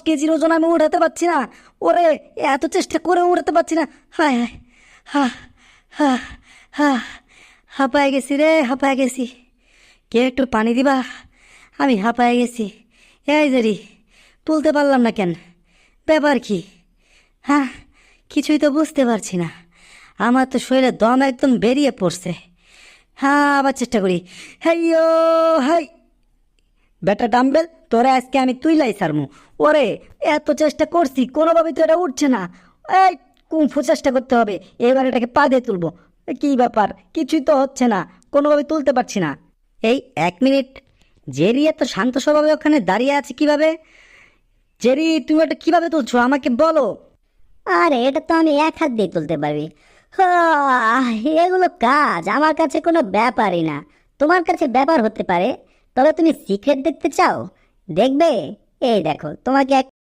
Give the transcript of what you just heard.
কেজির ওজন আমি উঠাতে পারছি না। ওরে, এত চেষ্টা করে উঠাতে পারছি না। হায় হায়, হা হা হা হাঁপায় গেছি রে, হাঁপায় গেছি। কে একটু পানি দিবা? আমি হাঁপায় গেছি। এই জেরি, তুলতে পারলাম না কেন? ব্যাপার কি? হ্যাঁ, কিছুই তো বুঝতে পারছি না। আমার তো শরীরে দম একদম বেরিয়ে পড়ছে। হ্যাঁ, আবার চেষ্টা করি। হাইয়ো হাই! বেটা ডাম্বেল, তোরা আজকে আমি তুইলাই সারমু। ওরে, এত চেষ্টা করছি, কোনোভাবেই তো এটা উঠছে না। এই, কুমফু চেষ্টা করতে হবে। এবার এটাকে পা দিয়ে তুলবো। কি ব্যাপার? কিছুই তো হচ্ছে না, কোনোভাবে তুলতে পারছি না। এই 1 মিনিট, জেরি এত শান্ত স্বভাবে ওখানে দাঁড়িয়ে আছে কিভাবে? জেরি, তুমি ওটা কিভাবে তুলছো আমাকে বলো। আরে এটা তো আমি এক হাত দিয়ে তুলতে পারবি। এগুলো কাজ আমার কাছে কোনো ব্যাপারই না। তোমার কাছে ব্যাপার হতে পারে। তবে তুমি সিক্রেট দেখতে চাও? দেখবে? এই দেখো, তোমাকে